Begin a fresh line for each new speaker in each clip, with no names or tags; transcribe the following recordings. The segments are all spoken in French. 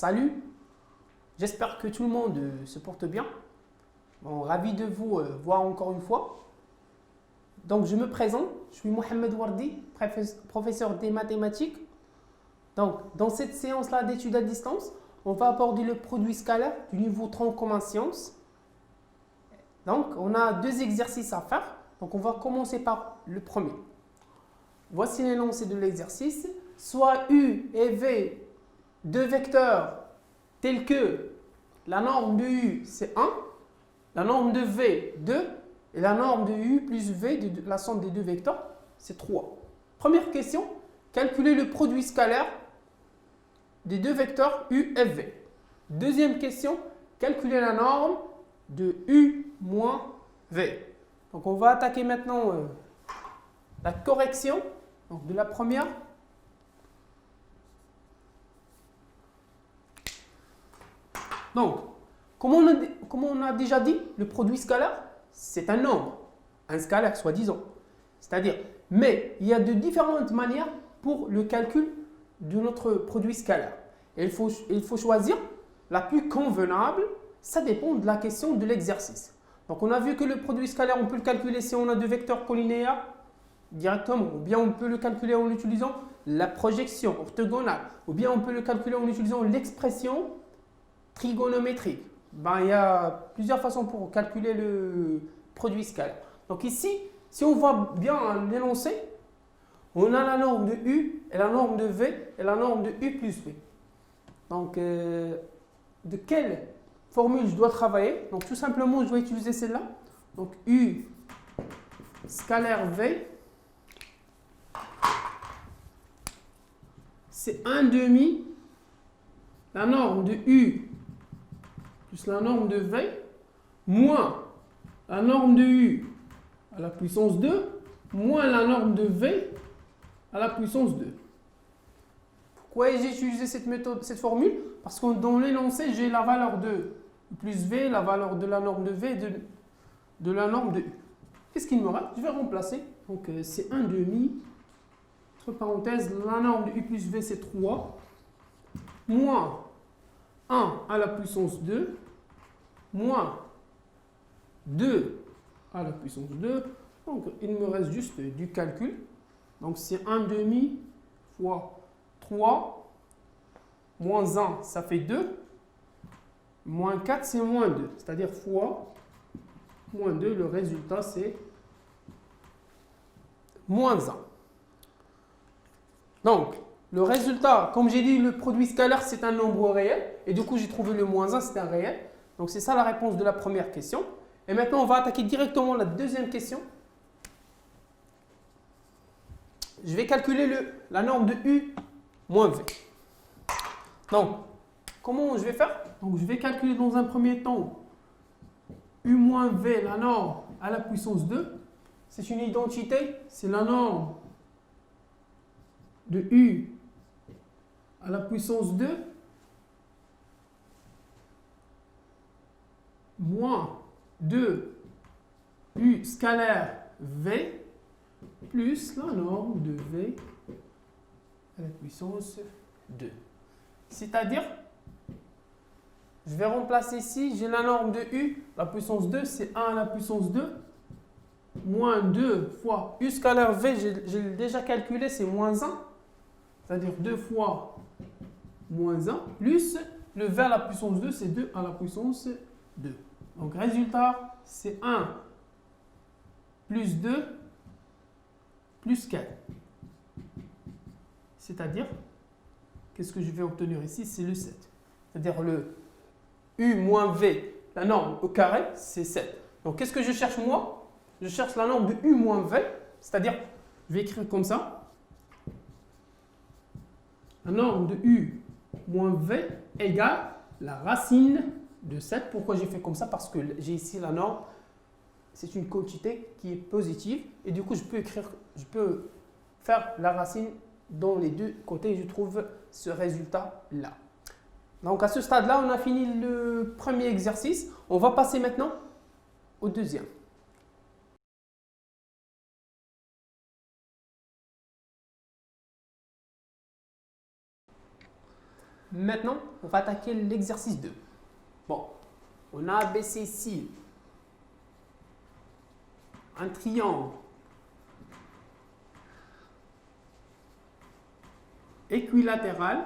Salut, j'espère que tout le monde se porte bien. Bon, ravi de vous voir encore une fois. Donc, je me présente, je suis Mohamed Wardi, professeur des mathématiques. Donc, dans cette séance-là d'études à distance, on va aborder le produit scalaire du niveau 30 comme en sciences. Donc, on a deux exercices à faire. Donc, on va commencer par le premier. Voici l'énoncé de l'exercice. Soit U et V deux vecteurs tels que la norme de U, c'est 1, la norme de V, 2, et la norme de U plus V, de la somme des deux vecteurs, c'est 3. Première question, calculer le produit scalaire des deux vecteurs U et V. Deuxième question, calculer la norme de U moins V. Donc on va attaquer maintenant la correction donc de la première. Donc, comme on a déjà dit, le produit scalaire, c'est un nombre, un scalaire soi-disant. C'est-à-dire, mais il y a de différentes manières pour le calcul de notre produit scalaire. Et il faut choisir la plus convenable, ça dépend de la question de l'exercice. Donc, on a vu que le produit scalaire, on peut le calculer si on a deux vecteurs collinéaires directement, ou bien on peut le calculer en utilisant la projection orthogonale, ou bien on peut le calculer en utilisant l'expression trigonométrique. Ben, il y a plusieurs façons pour calculer le produit scalaire. Donc ici, si on voit bien l'énoncé, on a la norme de U et la norme de V et la norme de U plus V. Donc, de quelle formule je dois travailler? Donc tout simplement, je dois utiliser celle-là. Donc U scalaire V, c'est 1 demi la norme de U plus la norme de V, moins la norme de U à la puissance 2, moins la norme de V à la puissance 2. Pourquoi j'ai utilisé cette méthode, cette formule? Parce que dans l'énoncé, j'ai la valeur de U plus V, la valeur de la norme de V et de la norme de U. Qu'est-ce qu'il me reste? Je vais remplacer. Donc, c'est 1 demi, entre parenthèses, la norme de U plus V, c'est 3, moins 1 à la puissance 2, moins 2 à la puissance 2. Donc, il me reste juste du calcul. Donc, c'est 1 demi fois 3, moins 1, ça fait 2, moins 4, c'est moins 2. C'est-à-dire fois moins 2, le résultat, c'est moins 1. Donc, le résultat, comme j'ai dit, le produit scalaire, c'est un nombre réel. Et du coup, j'ai trouvé le moins 1, c'est un réel. Donc, c'est ça la réponse de la première question. Et maintenant, on va attaquer directement la deuxième question. Je vais calculer la norme de U moins V. Donc, comment je vais faire? Donc, je vais calculer dans un premier temps U moins V, la norme à la puissance 2. C'est une identité, c'est la norme de U à la puissance 2 moins 2 U scalaire V plus la norme de V à la puissance 2. C'est-à-dire, je vais remplacer ici, j'ai la norme de U, la puissance 2, c'est 1 à la puissance 2, moins 2 fois U scalaire V, j'ai déjà calculé, c'est moins 1, c'est-à-dire 2 fois moins 1, plus le V à la puissance 2, c'est 2 à la puissance 2. Donc, résultat, c'est 1 plus 2 plus 4. C'est-à-dire, qu'est-ce que je vais obtenir ici? C'est le 7. C'est-à-dire le U moins V, la norme au carré, c'est 7. Donc, qu'est-ce que je cherche moi? Je cherche la norme de U moins V, c'est-à-dire, je vais écrire comme ça. La norme de U moins V égale la racine de 7. Pourquoi j'ai fait comme ça? Parce que j'ai ici la norme, c'est une quantité qui est positive. Et du coup, je peux faire la racine dans les deux côtés. Je trouve ce résultat-là. Donc, à ce stade-là, on a fini le premier exercice. On va passer maintenant au deuxième. Maintenant, on va attaquer l'exercice 2. Bon, on a abaissé ici un triangle équilatéral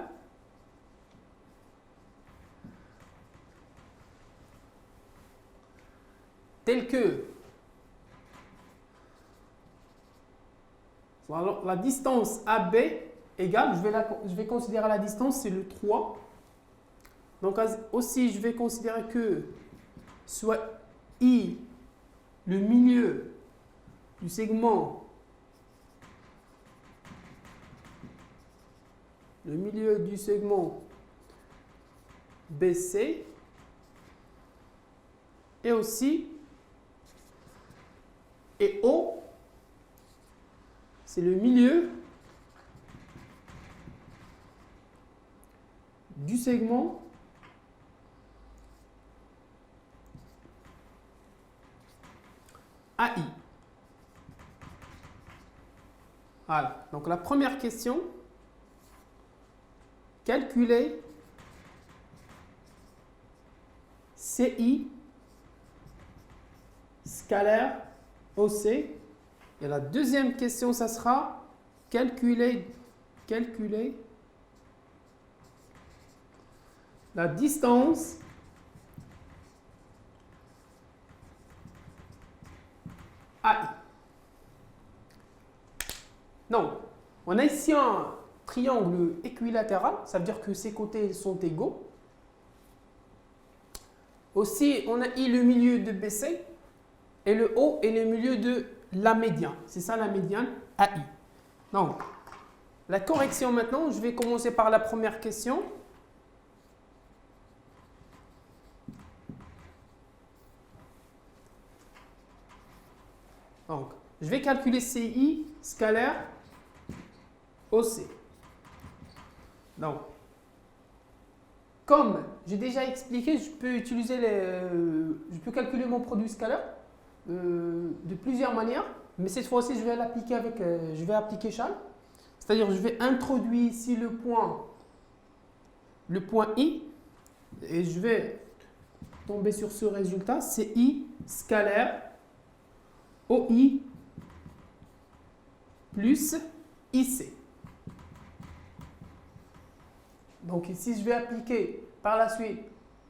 tel que la distance AB égale, je vais considérer la distance, c'est le 3. Donc aussi, je vais considérer que soit I, le milieu du segment, BC, et aussi, et O, c'est le milieu du segment AI. Voilà. Donc la première question, calculer CI scalaire OC. Et la deuxième question, ça sera calculer la distance AI. Donc, on a ici un triangle équilatéral, ça veut dire que ses côtés sont égaux. Aussi, on a I le milieu de BC et le O est le milieu de la médiane. C'est ça la médiane AI. Donc, la correction maintenant, je vais commencer par la première question. Donc, je vais calculer CI scalaire OC. Donc, comme j'ai déjà expliqué, je peux calculer mon produit scalaire de plusieurs manières, mais cette fois-ci, je vais appliquer Charles. C'est-à-dire, je vais introduire ici le point I, et je vais tomber sur ce résultat, CI scalaire OI plus IC. Donc ici, je vais appliquer par la suite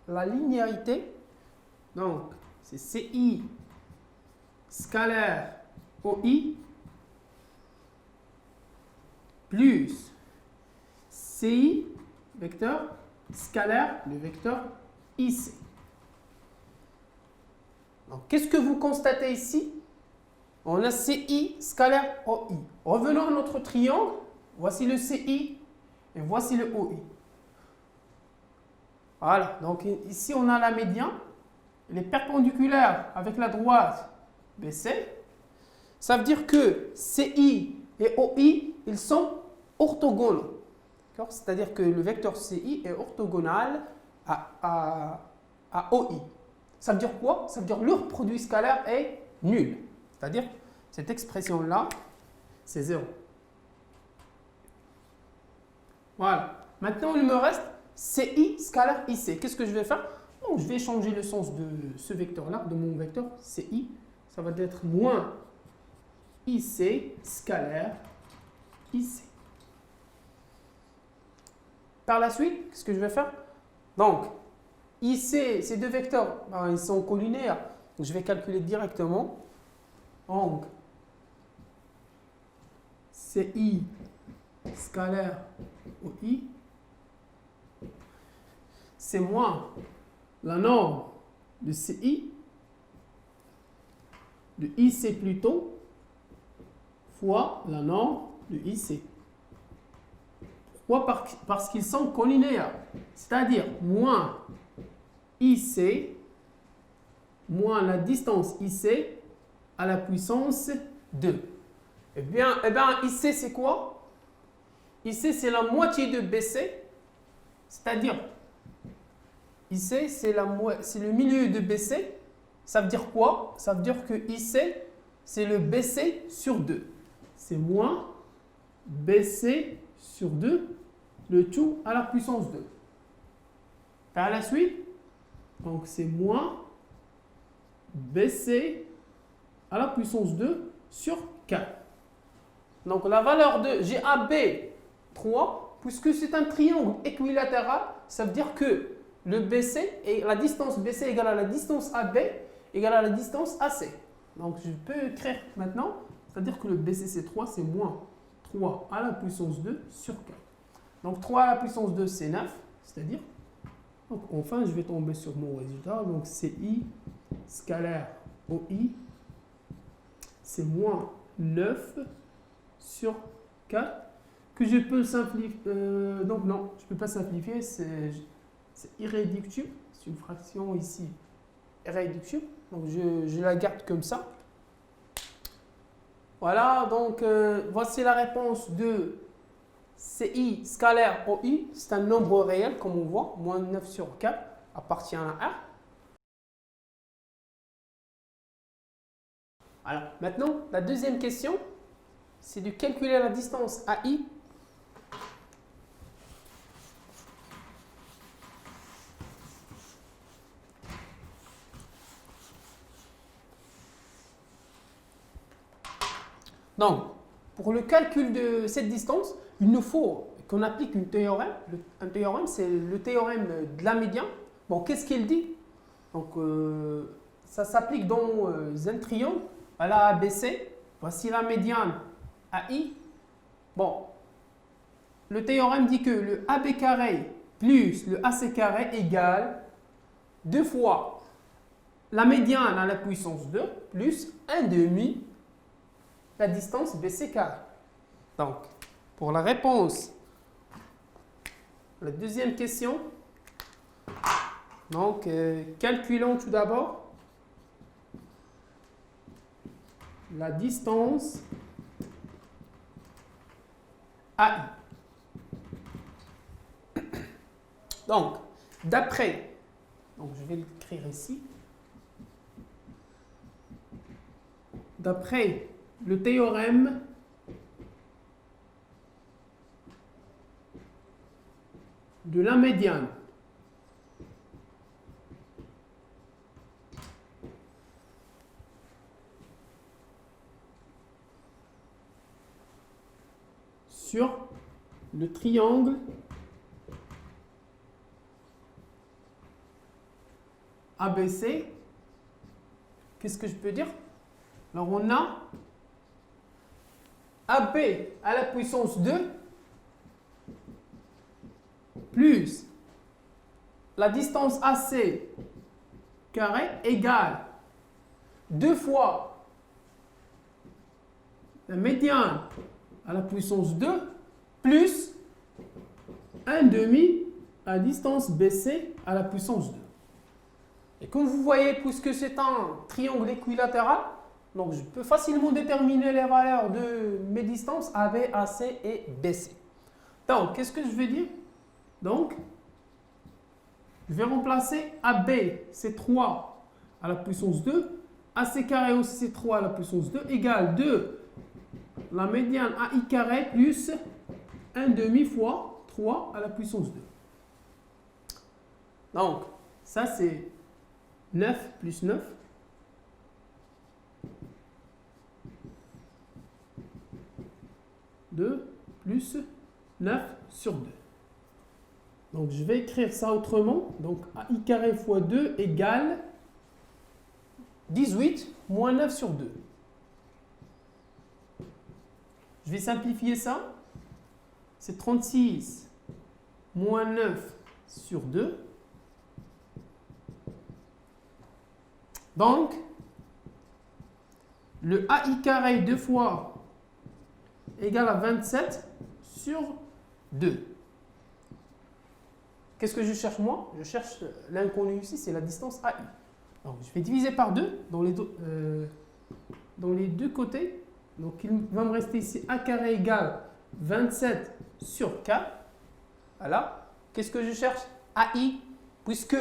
la linéarité. Donc, c'est CI scalaire OI plus CI vecteur scalaire, le vecteur IC. Donc, qu'est-ce que vous constatez ici? On a CI scalaire OI. Revenons à notre triangle. Voici le CI et voici le OI. Voilà, donc ici on a la médiane, elle est perpendiculaire avec la droite BC. Ça veut dire que CI et OI, ils sont orthogonaux. C'est-à-dire que le vecteur CI est orthogonal à OI. Ça veut dire quoi? Ça veut dire que leur produit scalaire est nul. C'est-à-dire cette expression-là, c'est 0. Voilà. Maintenant, il me reste CI scalaire IC. Qu'est-ce que je vais faire? Bon, je vais changer le sens de ce vecteur-là, de mon vecteur CI. Ça va être moins IC scalaire IC. Par la suite, qu'est-ce que je vais faire? Donc, IC, ces deux vecteurs, ils sont collinaires. Donc, je vais calculer directement. Donc, CI scalaire OI, c'est moins la norme de CI, de IC plutôt, fois la norme de IC. Pourquoi? Parce qu'ils sont collinéaires. C'est-à-dire moins IC moins la distance IC à la puissance 2. Eh bien IC, c'est quoi? IC, c'est la moitié de BC, c'est-à-dire IC, c'est le milieu de BC. Ça veut dire quoi? Ça veut dire que IC, c'est le BC sur 2. C'est moins BC sur 2, le tout à la puissance 2. Par la suite, donc c'est moins BC à la puissance 2 sur 4. Donc la valeur de GAB 3, puisque c'est un triangle équilatéral, ça veut dire que le BC et la distance BC égale à la distance AB égale à la distance AC. Donc je peux écrire maintenant, c'est-à-dire que le BC c'est 3, c'est moins 3 à la puissance 2 sur 4. Donc 3 à la puissance 2 c'est 9, c'est-à-dire, donc enfin je vais tomber sur mon résultat, donc CI scalaire OI, c'est moins 9 sur 4, que je peux simplifier, donc non, je ne peux pas simplifier, c'est irréductible, c'est une fraction ici irréductible, donc je la garde comme ça. Voilà, donc voici la réponse de CI scalaire OI, c'est un nombre réel comme on voit, moins 9 sur 4 appartient à R. Alors maintenant, la deuxième question, c'est de calculer la distance AI donc, pour le calcul de cette distance, il nous faut qu'on applique un théorème. Un théorème, c'est le théorème de la médiane. Bon, qu'est-ce qu'il dit? Donc, ça s'applique dans un triangle à la ABC. Voici la médiane AI. Bon, le théorème dit que le AB carré plus le AC carré égale 2 fois la médiane à la puissance 2 plus 1 demi la distance BC carré. Donc, pour la réponse, la deuxième question, donc calculons tout d'abord la distance AI. Donc, d'après, donc je vais l'écrire ici, d'après le théorème de la médiane, sur le triangle ABC, qu'est-ce que je peux dire? Alors on a AB à la puissance 2 plus la distance AC carré égale 2 fois la médiane à la puissance 2 plus 1 demi à la distance BC à la puissance 2. Et comme vous voyez, puisque c'est un triangle équilatéral, donc je peux facilement déterminer les valeurs de mes distances AB, AC et BC. Donc, qu'est-ce que je vais dire? Donc, je vais remplacer AB, c'est 3 à la puissance 2, AC carré aussi c'est 3 à la puissance 2, égale 2 la médiane AI carré plus 1 demi fois 3 à la puissance 2. Donc, ça c'est 9 plus 9. Plus 9 sur 2. Donc, je vais écrire ça autrement. Donc, AI carré fois 2 égale 18 moins 9 sur 2. Je vais simplifier ça. C'est 36 moins 9 sur 2. Donc, le AI carré 2 fois égale à 27 sur 2. Qu'est-ce que je cherche moi? Je cherche l'inconnu ici, c'est la distance AI. Donc, je vais diviser par 2 dans les deux côtés. Donc, il va me rester ici A carré égale 27 sur 4. Voilà. Qu'est-ce que je cherche? AI, puisque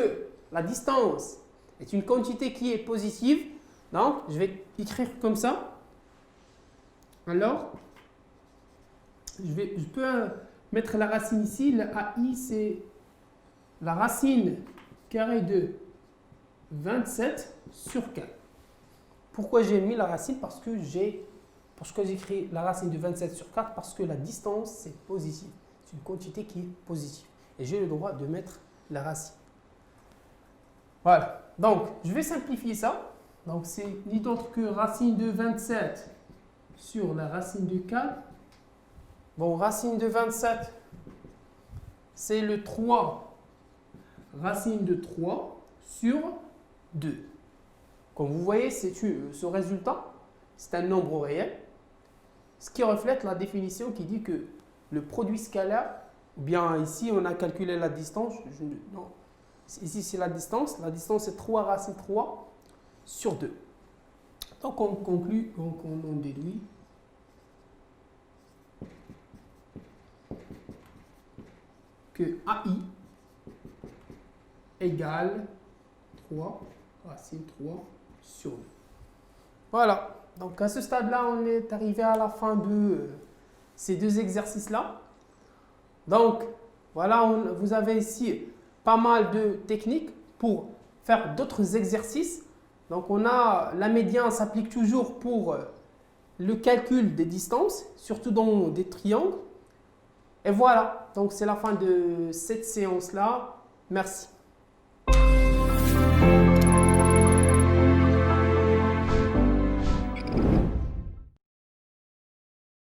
la distance est une quantité qui est positive. Donc, je vais écrire comme ça. Alors, je peux mettre la racine ici. Le AI, c'est la racine carrée de 27 sur 4. Pourquoi j'ai mis la racine? Parce que j'écris la racine de 27 sur 4 parce que la distance, c'est positif. C'est une quantité qui est positive. Et j'ai le droit de mettre la racine. Voilà. Donc, je vais simplifier ça. Donc, c'est ni d'autre que racine de 27 sur la racine de 4. Bon, racine de 27, c'est le 3, racine de 3 sur 2. Comme vous voyez, ce résultat, c'est un nombre réel, ce qui reflète la définition qui dit que le produit scalaire, ou bien ici on a calculé la distance, non, ici c'est la distance c'est 3 racine 3 sur 2. Donc on conclut, donc on déduit que AI égale 3 racine 3 sur 2. Voilà, donc à ce stade-là, on est arrivé à la fin de ces deux exercices-là. Donc, voilà, vous avez ici pas mal de techniques pour faire d'autres exercices. Donc, on a la médiane s'applique toujours pour le calcul des distances, surtout dans des triangles. Et voilà, donc c'est la fin de cette séance-là. Merci.